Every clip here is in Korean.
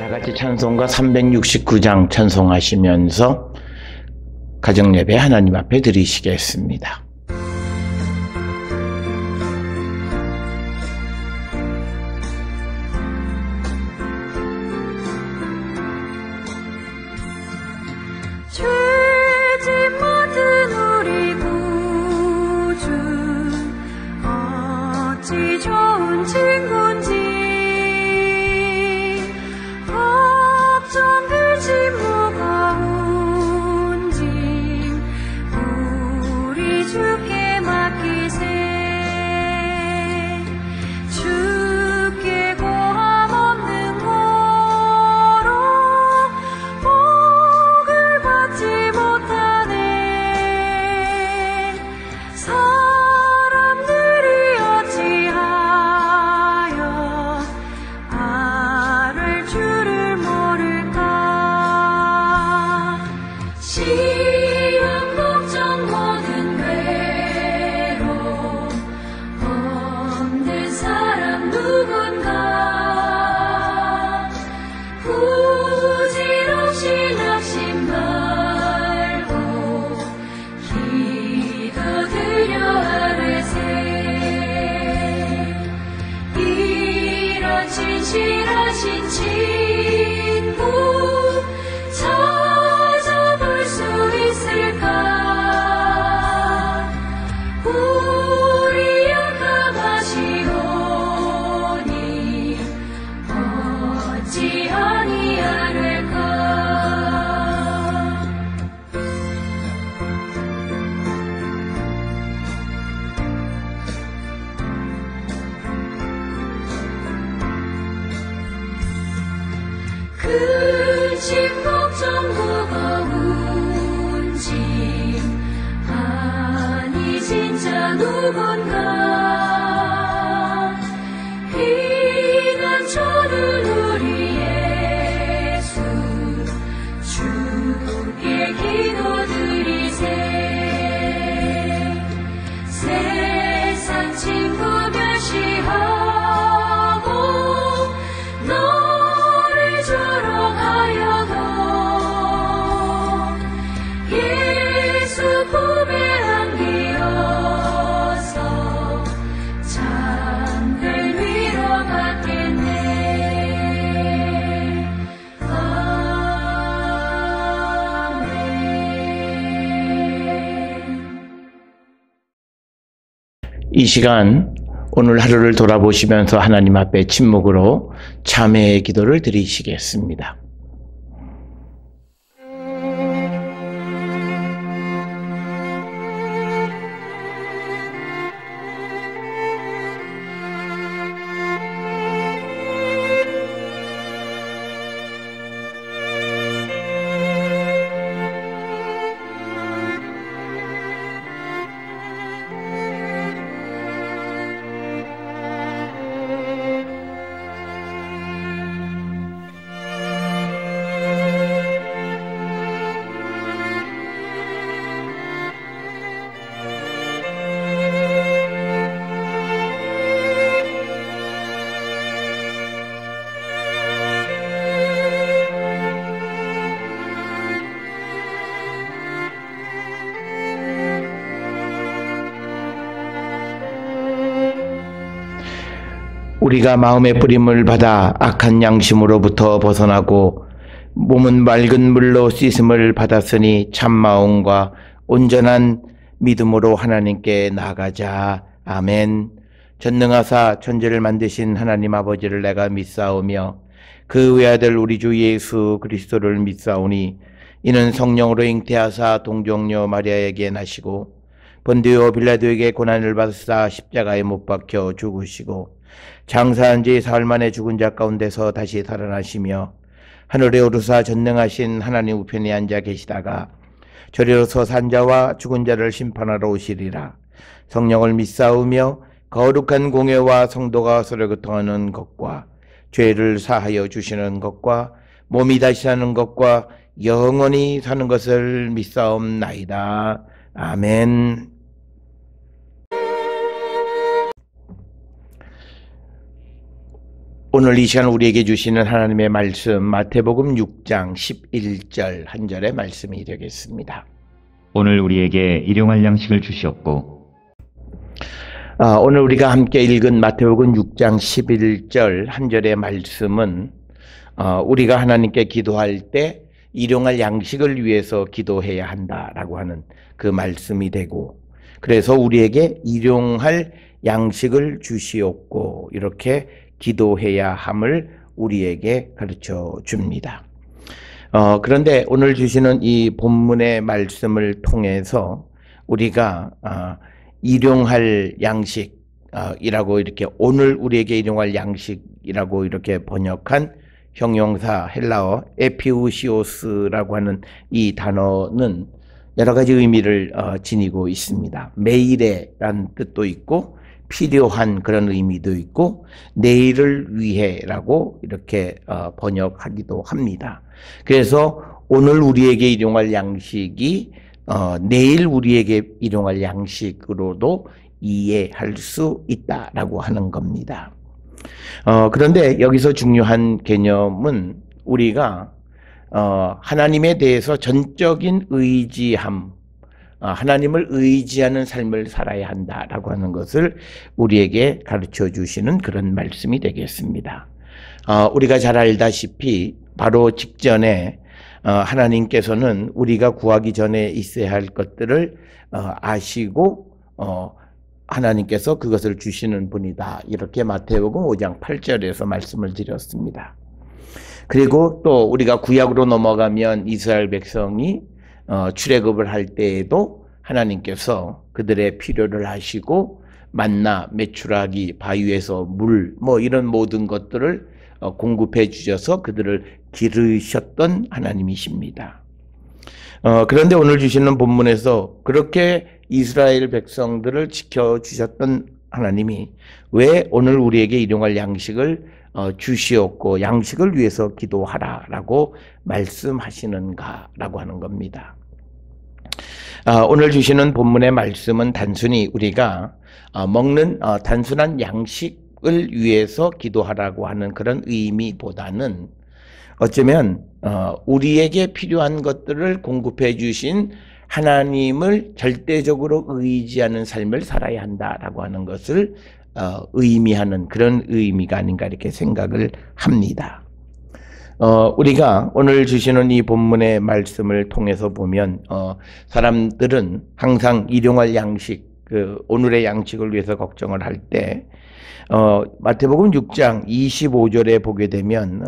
다 같이 찬송가 369장 찬송하시면서 가정예배 하나님 앞에 드리시겠습니다. 죄짐 맡은 우리 구주 어찌 좋은 친구인지 걱정들 짐 무거운 짐 우리 주께 맡기세. 주께 고함 없는 거로 복을 받지 못하네. 사람들이 어찌하여 알을 줄을 모를까. 시험 걱정 모든 괴로움 없는 사람 누군가. 부질없이 낙심 말고 기도드려 아뢰세. 이런 진실하신 친구 찾아볼 수 있을까. 우리 약함하시오니 어찌 아니하를까. 그 짐 걱정 무거운 짐 아니 진짜 누군가. 피난 저는 우리 예수 주께 기도드리세. 세상 친구 멸시하고 너를 조롱하여도 예수 품에 안기어서 잠들 위로받겠네. 아멘. 이 시간 오늘 하루를 돌아보시면서 하나님 앞에 침묵으로 참회의 기도를 드리시겠습니다. 우리가 마음의 뿌림을 받아 악한 양심으로부터 벗어나고 몸은 맑은 물로 씻음을 받았으니 참마음과 온전한 믿음으로 하나님께 나아가자. 아멘. 전능하사 천지를 만드신 하나님 아버지를 내가 믿사오며 그 외아들 우리 주 예수 그리스도를 믿사오니 이는 성령으로 잉태하사 동정녀 마리아에게 나시고 본디오 빌라도에게 고난을 받으사 십자가에 못 박혀 죽으시고 장사한 지 사흘 만에 죽은 자 가운데서 다시 살아나시며 하늘에 오르사 전능하신 하나님 우편에 앉아 계시다가 저리로서 산 자와 죽은 자를 심판하러 오시리라. 성령을 믿사오며 거룩한 공회와 성도가 서로 교통하는 것과 죄를 사하여 주시는 것과 몸이 다시 사는 것과 영원히 사는 것을 믿사옵나이다. 아멘. 오늘 이 시간 우리에게 주시는 하나님의 말씀 마태복음 6장 11절 한 절의 말씀이 되겠습니다. 오늘 우리에게 일용할 양식을 주시옵고. 오늘 우리가 함께 읽은 마태복음 6장 11절 한 절의 말씀은 우리가 하나님께 기도할 때 일용할 양식을 위해서 기도해야 한다라고 하는 그 말씀이 되고, 그래서 우리에게 일용할 양식을 주시옵고 이렇게 기도해야 함을 우리에게 가르쳐 줍니다. 그런데 오늘 주시는 이 본문의 말씀을 통해서 우리가 일용할 양식이라고 이렇게 오늘 우리에게 일용할 양식이라고 이렇게 번역한 형용사 헬라어 에피우시오스라고 하는 이 단어는 여러 가지 의미를 지니고 있습니다. 매일에라는 뜻도 있고 필요한 그런 의미도 있고 내일을 위해라고 이렇게 번역하기도 합니다. 그래서 오늘 우리에게 일용할 양식이 내일 우리에게 일용할 양식으로도 이해할 수 있다라고 하는 겁니다. 그런데 여기서 중요한 개념은 우리가 하나님에 대해서 전적인 의지함, 하나님을 의지하는 삶을 살아야 한다라고 하는 것을 우리에게 가르쳐 주시는 그런 말씀이 되겠습니다. 우리가 잘 알다시피 바로 직전에 하나님께서는 우리가 구하기 전에 있어야 할 것들을 아시고 하나님께서 그것을 주시는 분이다. 이렇게 마태복음 5장 8절에서 말씀을 드렸습니다. 그리고 또 우리가 구약으로 넘어가면 이스라엘 백성이 출애굽을 할 때에도 하나님께서 그들의 필요를 아시고 만나, 메추라기, 바위에서 물, 이런 모든 것들을 공급해 주셔서 그들을 기르셨던 하나님이십니다. 그런데 오늘 주시는 본문에서 그렇게 이스라엘 백성들을 지켜주셨던 하나님이 왜 오늘 우리에게 일용할 양식을 주시옵고 양식을 위해서 기도하라라고 말씀하시는가라고 하는 겁니다. 오늘 주시는 본문의 말씀은 단순히 우리가 먹는 단순한 양식을 위해서 기도하라고 하는 그런 의미보다는 어쩌면 우리에게 필요한 것들을 공급해 주신 하나님을 절대적으로 의지하는 삶을 살아야 한다라고 하는 것을 의미하는 그런 의미가 아닌가 이렇게 생각을 합니다. 우리가 오늘 주시는 이 본문의 말씀을 통해서 보면 사람들은 항상 일용할 양식, 오늘의 양식을 위해서 걱정을 할 때 마태복음 6장 25절에 보게 되면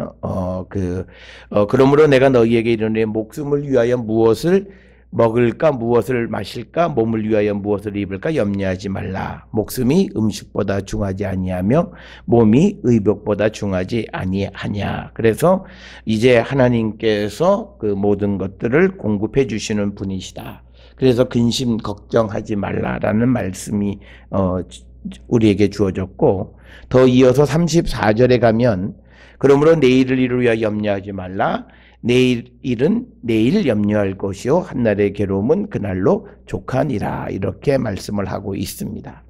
그러므로 내가 너희에게 이르노니 목숨을 위하여 무엇을 먹을까 무엇을 마실까 몸을 위하여 무엇을 입을까 염려하지 말라. 목숨이 음식보다 중하지 아니하며 몸이 의복보다 중하지 아니하냐. 그래서 이제 하나님께서 그 모든 것들을 공급해 주시는 분이시다. 그래서 근심 걱정하지 말라라는 말씀이 우리에게 주어졌고, 더 이어서 34절에 가면 그러므로 내일을 위하여 염려하지 말라. 내일은 내일 염려할 것이요 한날의 괴로움은 그날로 족하니라. 이렇게 말씀을 하고 있습니다.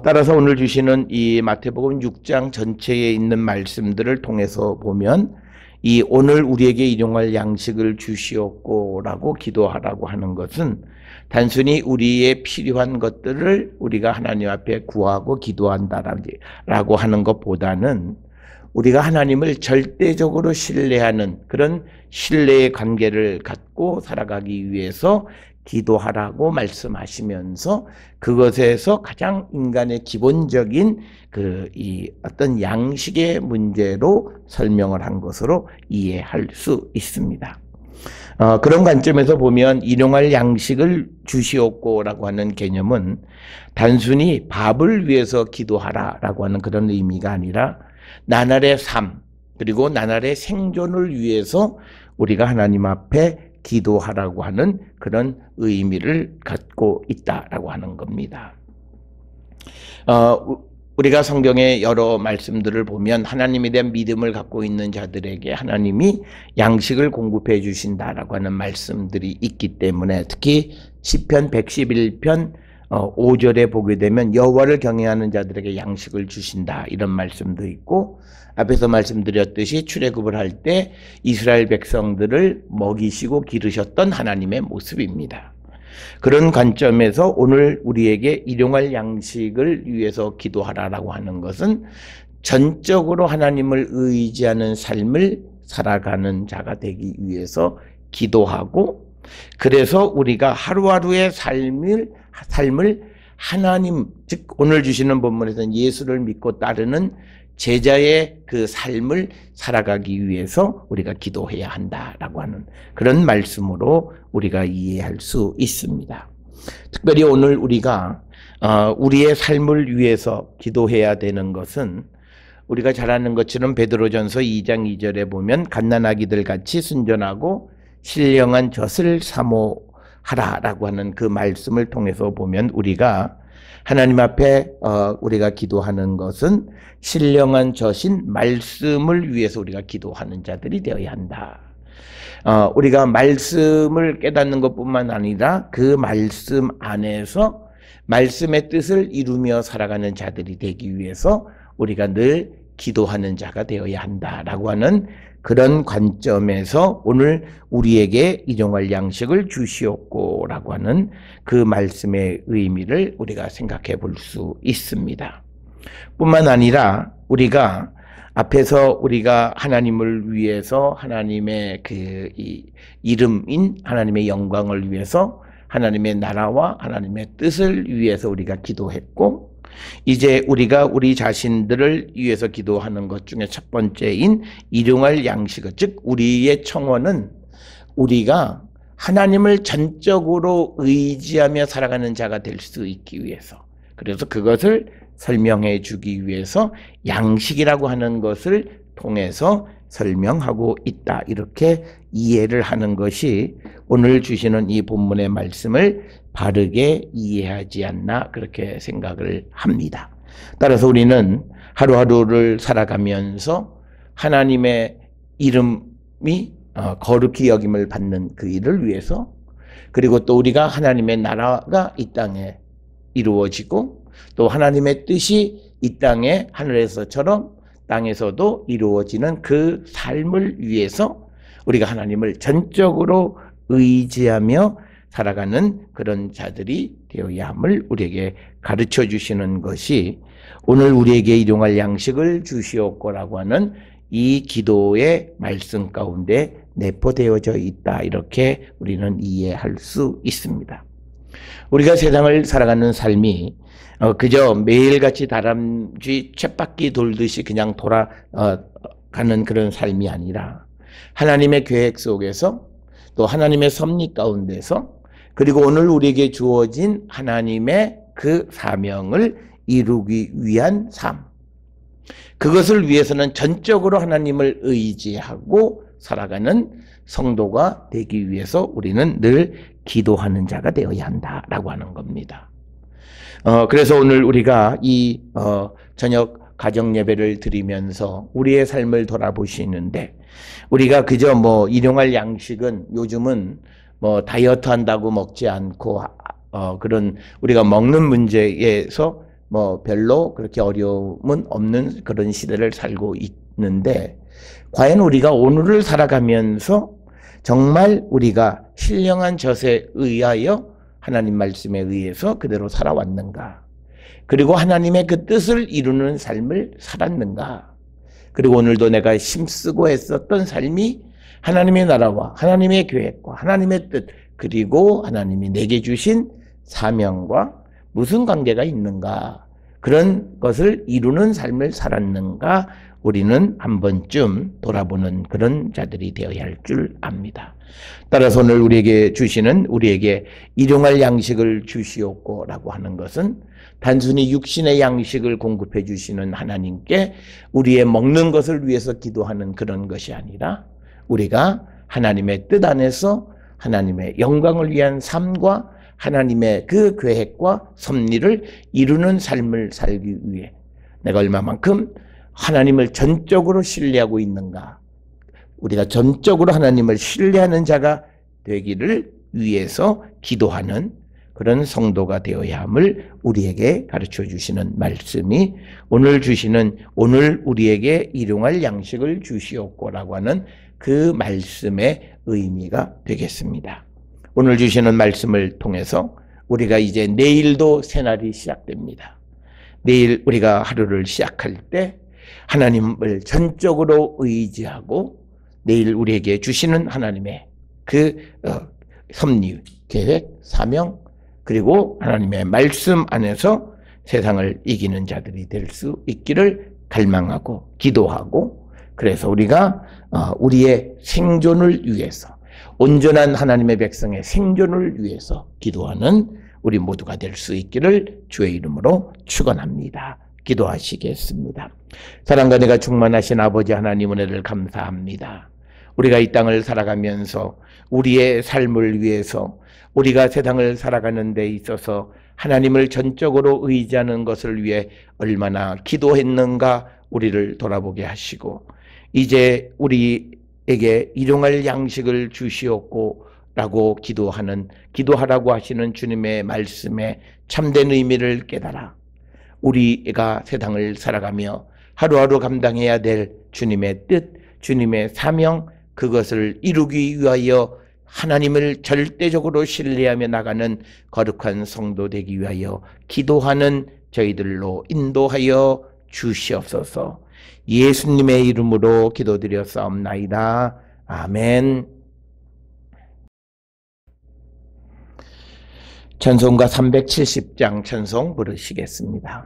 따라서 오늘 주시는 이 마태복음 6장 전체에 있는 말씀들을 통해서 보면 이 오늘 우리에게 일용할 양식을 주시옵고 라고 기도하라고 하는 것은 단순히 우리의 필요한 것들을 우리가 하나님 앞에 구하고 기도한다라고 하는 것보다는 우리가 하나님을 절대적으로 신뢰하는 그런 신뢰의 관계를 갖고 살아가기 위해서 기도하라고 말씀하시면서 그것에서 가장 인간의 기본적인 이 어떤 양식의 문제로 설명을 한 것으로 이해할 수 있습니다. 그런 관점에서 보면 일용할 양식을 주시옵고라고 하는 개념은 단순히 밥을 위해서 기도하라라고 하는 그런 의미가 아니라 나날의 삶 그리고 나날의 생존을 위해서 우리가 하나님 앞에 기도하라고 하는 그런 의미를 갖고 있다라고 하는 겁니다. 우리가 성경의 여러 말씀들을 보면 하나님에 대한 믿음을 갖고 있는 자들에게 하나님이 양식을 공급해 주신다라고 하는 말씀들이 있기 때문에 특히 시편 111편 5절에 보게 되면 여호와를 경외하는 자들에게 양식을 주신다 이런 말씀도 있고, 앞에서 말씀드렸듯이 출애굽을 할 때 이스라엘 백성들을 먹이시고 기르셨던 하나님의 모습입니다. 그런 관점에서 오늘 우리에게 일용할 양식을 위해서 기도하라라고 하는 것은 전적으로 하나님을 의지하는 삶을 살아가는 자가 되기 위해서 기도하고, 그래서 우리가 하루하루의 삶을 하나님, 즉 오늘 주시는 본문에서는 예수를 믿고 따르는 제자의 그 삶을 살아가기 위해서 우리가 기도해야 한다라고 하는 그런 말씀으로 우리가 이해할 수 있습니다. 특별히 오늘 우리가 우리의 삶을 위해서 기도해야 되는 것은, 우리가 잘 아는 것처럼 베드로전서 2장 2절에 보면 갓난아기들 같이 순전하고 신령한 젖을 사모하라라고 하는 그 말씀을 통해서 보면, 우리가 하나님 앞에 우리가 기도하는 것은 신령한 젖인 말씀을 위해서 우리가 기도하는 자들이 되어야 한다. 우리가 말씀을 깨닫는 것뿐만 아니라 그 말씀 안에서 말씀의 뜻을 이루며 살아가는 자들이 되기 위해서 우리가 늘 기도하는 자가 되어야 한다라고 하는 그런 관점에서 오늘 우리에게 일용할 양식을 주시옵고라고 하는 그 말씀의 의미를 우리가 생각해 볼 수 있습니다. 뿐만 아니라 우리가 앞에서 우리가 하나님을 위해서 하나님의 그 이름인 하나님의 영광을 위해서 하나님의 나라와 하나님의 뜻을 위해서 우리가 기도했고, 이제 우리가 우리 자신들을 위해서 기도하는 것 중에 첫 번째인 일용할 양식을, 즉 우리의 청원은 우리가 하나님을 전적으로 의지하며 살아가는 자가 될 수 있기 위해서, 그래서 그것을 설명해 주기 위해서 양식이라고 하는 것을 통해서 설명하고 있다, 이렇게 이해를 하는 것이 오늘 주시는 이 본문의 말씀을 바르게 이해하지 않나 그렇게 생각을 합니다. 따라서 우리는 하루하루를 살아가면서 하나님의 이름이 거룩히 여김을 받는 그 일을 위해서, 그리고 또 우리가 하나님의 나라가 이 땅에 이루어지고 또 하나님의 뜻이 이 땅에 하늘에서처럼 땅에서도 이루어지는 그 삶을 위해서 우리가 하나님을 전적으로 의지하며 살아가는 그런 자들이 되어야 함을 우리에게 가르쳐 주시는 것이 오늘 우리에게 일용할 양식을 주시옵고라고 하는 이 기도의 말씀 가운데 내포되어져 있다, 이렇게 우리는 이해할 수 있습니다. 우리가 세상을 살아가는 삶이 그저 매일같이 다람쥐 쳇바퀴 돌듯이 그냥 돌아가는 그런 삶이 아니라 하나님의 계획 속에서, 또 하나님의 섭리 가운데서, 그리고 오늘 우리에게 주어진 하나님의 그 사명을 이루기 위한 삶, 그것을 위해서는 전적으로 하나님을 의지하고 살아가는 성도가 되기 위해서 우리는 늘 기도하는 자가 되어야 한다라고 하는 겁니다. 그래서 오늘 우리가 이 저녁 가정 예배를 드리면서 우리의 삶을 돌아보시는데, 우리가 그저 일용할 양식은 요즘은 다이어트 한다고 먹지 않고 그런 우리가 먹는 문제에서 별로 그렇게 어려움은 없는 그런 시대를 살고 있는데, 과연 우리가 오늘을 살아가면서 정말 우리가 신령한 젖에 의하여 하나님 말씀에 의해서 그대로 살아왔는가, 그리고 하나님의 그 뜻을 이루는 삶을 살았는가, 그리고 오늘도 내가 힘쓰고 애썼던 삶이 하나님의 나라와 하나님의 계획과 하나님의 뜻, 그리고 하나님이 내게 주신 사명과 무슨 관계가 있는가, 그런 것을 이루는 삶을 살았는가, 우리는 한 번쯤 돌아보는 그런 자들이 되어야 할 줄 압니다. 따라서 오늘 우리에게 주시는, 우리에게 일용할 양식을 주시옵고라고 하는 것은 단순히 육신의 양식을 공급해 주시는 하나님께 우리의 먹는 것을 위해서 기도하는 그런 것이 아니라, 우리가 하나님의 뜻 안에서 하나님의 영광을 위한 삶과 하나님의 그 계획과 섭리를 이루는 삶을 살기 위해 내가 얼마만큼 하나님을 전적으로 신뢰하고 있는가, 우리가 전적으로 하나님을 신뢰하는 자가 되기를 위해서 기도하는, 그런 성도가 되어야 함을 우리에게 가르쳐 주시는 말씀이 오늘 우리에게 일용할 양식을 주시옵고라고 하는 그 말씀의 의미가 되겠습니다. 오늘 주시는 말씀을 통해서 우리가 이제 내일도 새날이 시작됩니다. 내일 우리가 하루를 시작할 때 하나님을 전적으로 의지하고 내일 우리에게 주시는 하나님의 그 섭리, 계획, 사명 그리고 하나님의 말씀 안에서 세상을 이기는 자들이 될 수 있기를 갈망하고 기도하고 그래서 우리가 우리의 생존을 위해서 온전한 하나님의 백성의 생존을 위해서 기도하는 우리 모두가 될 수 있기를 주의 이름으로 축원합니다. 기도하시겠습니다. 사랑과 내가 충만하신 아버지 하나님 은혜를 감사합니다. 우리가 이 땅을 살아가면서 우리의 삶을 위해서 우리가 세상을 살아가는 데 있어서 하나님을 전적으로 의지하는 것을 위해 얼마나 기도했는가 우리를 돌아보게 하시고 이제 우리에게 일용할 양식을 주시옵고 라고 기도하라고 하시는 주님의 말씀에 참된 의미를 깨달아 우리가 세상을 살아가며 하루하루 감당해야 될 주님의 뜻, 주님의 사명 그것을 이루기 위하여 하나님을 절대적으로 신뢰하며 나가는 거룩한 성도 되기 위하여 기도하는 저희들로 인도하여 주시옵소서. 예수님의 이름으로 기도드렸사옵나이다. 아멘. 찬송가 370장 찬송 부르시겠습니다.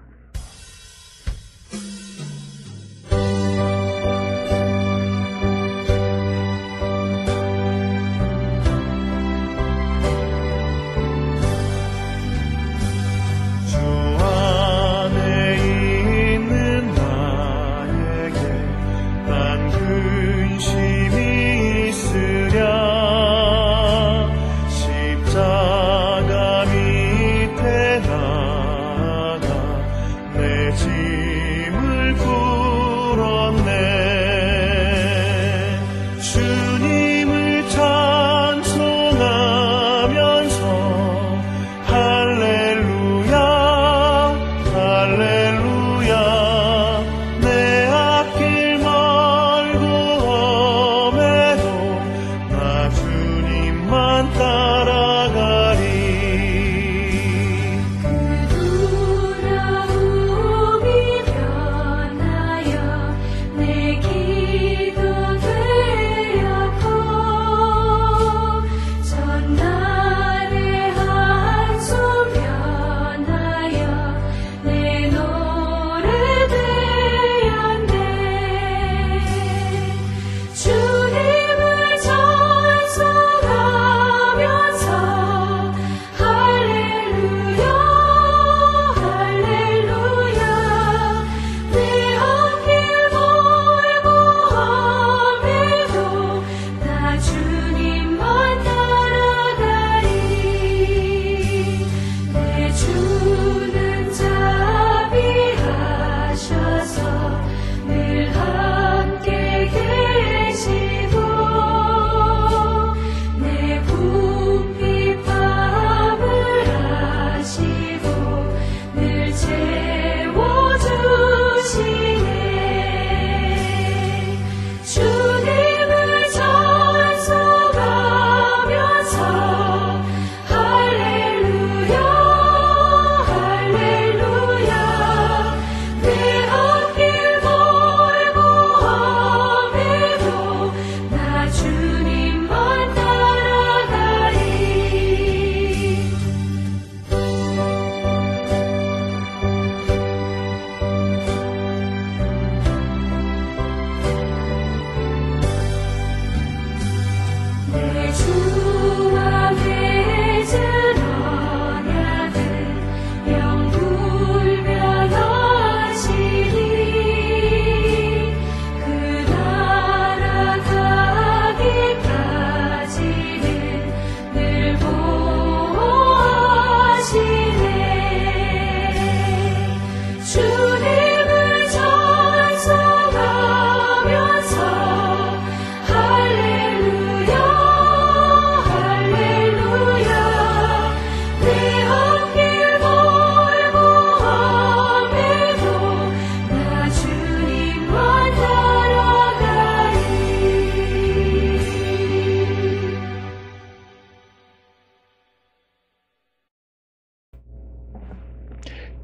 두려움이 변하여 내 기도 되어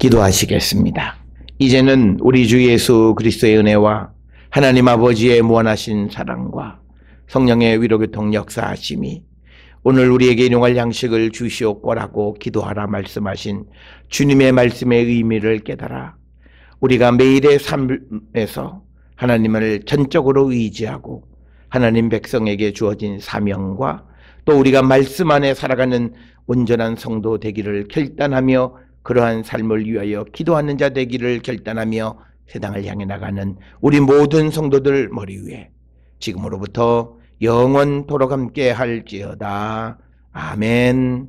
기도하시겠습니다. 이제는 우리 주 예수 그리스도의 은혜와 하나님 아버지의 무한하신 사랑과 성령의 위로교통 역사하심이 오늘 우리에게 일용할 양식을 주시옵고라고 기도하라 말씀하신 주님의 말씀의 의미를 깨달아 우리가 매일의 삶에서 하나님을 전적으로 의지하고 하나님 백성에게 주어진 사명과 또 우리가 말씀 안에 살아가는 온전한 성도 되기를 결단하며 그러한 삶을 위하여 기도하는 자 되기를 결단하며 세상을 향해 나가는 우리 모든 성도들 머리 위에 지금으로부터 영원토록 함께 할지어다. 아멘.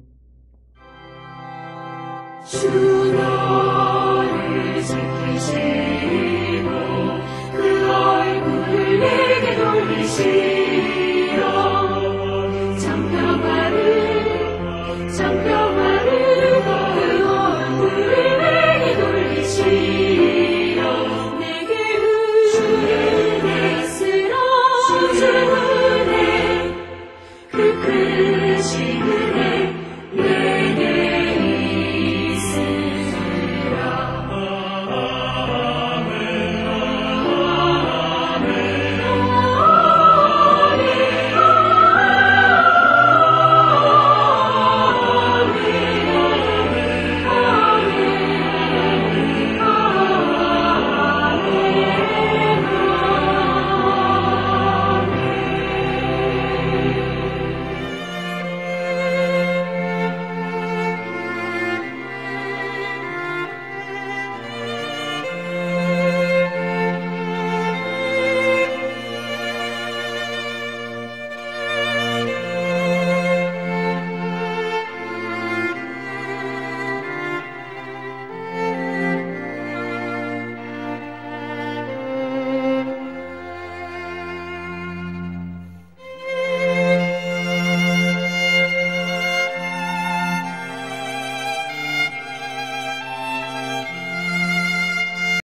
주 너를 지키시고 그 얼굴을 내게 돌리시고